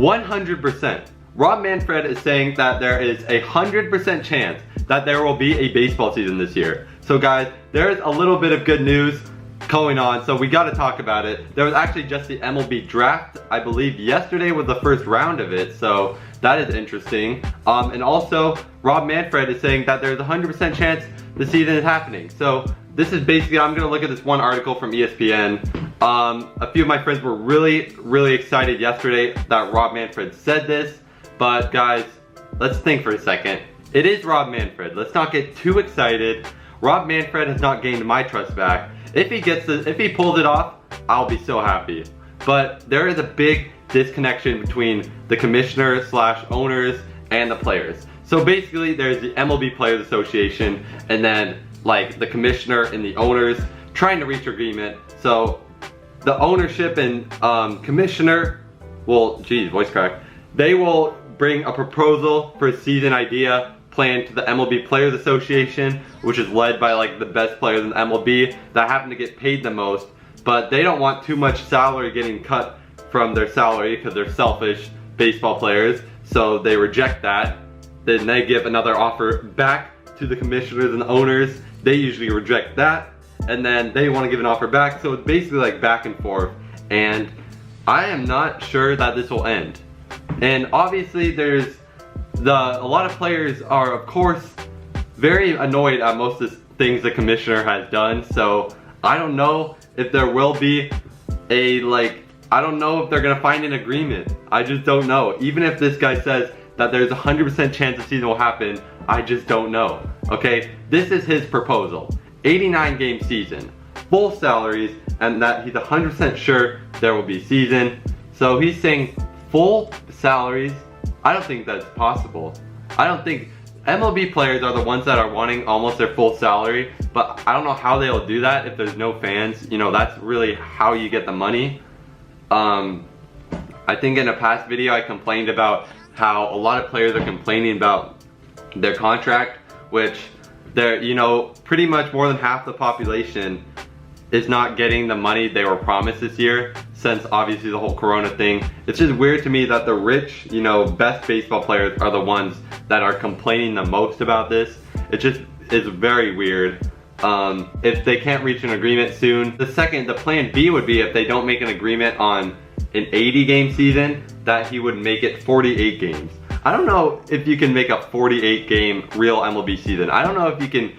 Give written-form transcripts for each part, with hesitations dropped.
100%. Rob Manfred is saying that there is a 100% chance that there will be a baseball season this year. So guys, there's a little bit of good news going on, so we got to talk about it. There was actually just the MLB draft, I believe yesterday was the first round of it, so that is interesting. And also, Rob Manfred is saying that there's a 100% chance the season is happening. So this is basically, I'm going to look at this one article from ESPN. A few of my friends were really excited yesterday that Rob Manfred said this, but guys, let's think for a second. It is Rob Manfred. Let's not get too excited. Rob Manfred has not gained my trust back. If he pulls it off, I'll be so happy. But there is a big disconnection between the commissioner / owners and the players. So basically there's the MLB Players Association and then like the commissioner and the owners trying to reach agreement. So the ownership and commissioner will, geez, voice crack. They will bring a proposal for a season idea plan to the MLB Players Association, which is led by like the best players in the MLB that happen to get paid the most, but they don't want too much salary getting cut from their salary because they're selfish baseball players, so they reject that. Then they give another offer back to the commissioners and the owners. They usually reject that, and then they want to give an offer back, so it's basically like back and forth, and I am not sure that this will end. And obviously there's a lot of players are of course very annoyed at most of the things the commissioner has done, so I don't know if there will be I don't know if they're gonna find an agreement. I just don't know. Even if this guy says that there's a 100% chance the season will happen, I just don't know. Okay, this is his proposal. 89 game season, full salaries, and that he's 100% sure there will be season. So he's saying full salaries. I don't think that's possible. I don't think MLB players are the ones that are wanting almost their full salary, but I don't know how they'll do that if there's no fans. You know, that's really how you get the money. I think in a past video I complained about how a lot of players are complaining about their contract, which they're, you know, pretty much more than half the population is not getting the money they were promised this year, since obviously the whole corona thing. It's just weird to me that the rich, you know, best baseball players are the ones that are complaining the most about this. It just is very weird. If they can't reach an agreement soon, the plan B would be if they don't make an agreement on an 80 game season, that he would make it 48 games. I don't know if you can make a 48 game real MLB season. I don't know if you can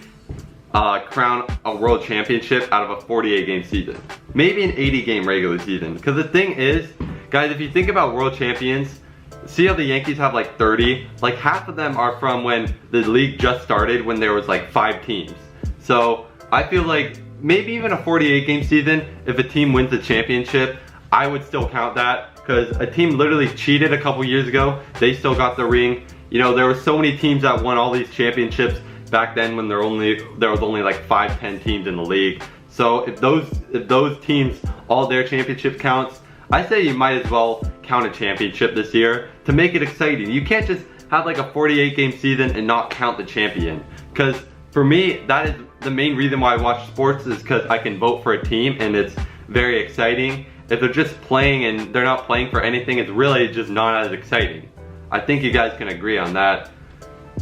crown a world championship out of a 48 game season. Maybe an 80 game regular season. Because the thing is, guys, if you think about world champions, see how the Yankees have like 30? Like half of them are from when the league just started, when there was like 5 teams. So I feel like maybe even a 48 game season, if a team wins the championship, I would still count that, because a team literally cheated a couple years ago. They still got the ring. You know, there were so many teams that won all these championships back then when there was only like 5-10 teams in the league. So if those teams, all their championship counts, I say you might as well count a championship this year to make it exciting. You can't just have like a 48 game season and not count the champion. Because for me, that is the main reason why I watch sports, is because I can vote for a team and it's very exciting. If they're just playing and they're not playing for anything, it's really just not as exciting. I think you guys can agree on that.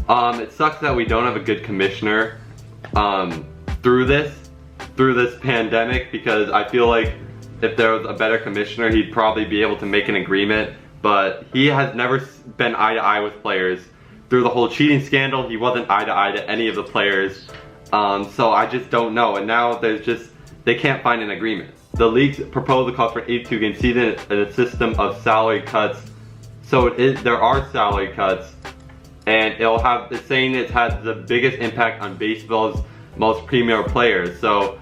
It sucks that we don't have a good commissioner through this pandemic, because I feel like if there was a better commissioner, he'd probably be able to make an agreement, but he has never been eye to eye with players. Through the whole cheating scandal, he wasn't eye to eye to any of the players. So I just don't know, and now they can't find an agreement. The league's proposal calls for an 82 game season and a system of salary cuts. So there are salary cuts, and it's saying it has the biggest impact on baseball's most premier players. So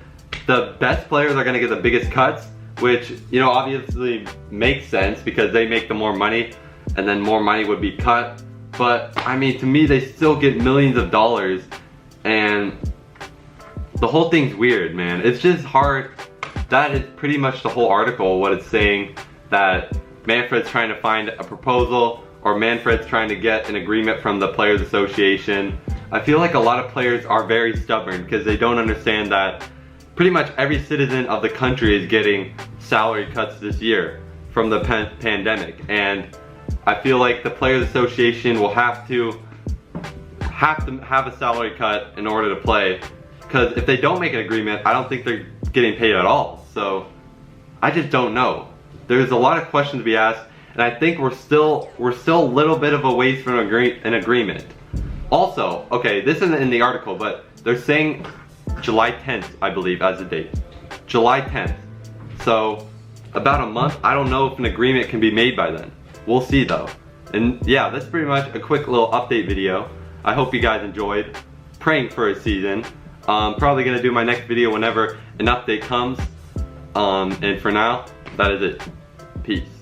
the best players are gonna get the biggest cuts, which, you know, obviously makes sense because they make the more money, and then more money would be cut. But I mean, to me, they still get millions of dollars, and the whole thing's weird, man. It's just hard. That is pretty much the whole article, what it's saying, that Manfred's trying to find a proposal, or Manfred's trying to get an agreement from the Players Association. I feel like a lot of players are very stubborn because they don't understand that pretty much every citizen of the country is getting salary cuts this year from the pandemic. And I feel like the Players Association will have to have a salary cut in order to play, because if they don't make an agreement, I don't think they're getting paid at all. So I just don't know. There's a lot of questions to be asked, and I think we're still a little bit of a ways from an agreement. Also, okay, this isn't in the article, but they're saying July 10th, I believe, as the date. July 10th. So about a month. I don't know if an agreement can be made by then. We'll see though. And yeah, that's pretty much a quick little update video. I hope you guys enjoyed. Praying for a season. Probably gonna do my next video whenever an update comes. And for now, that is it. Peace.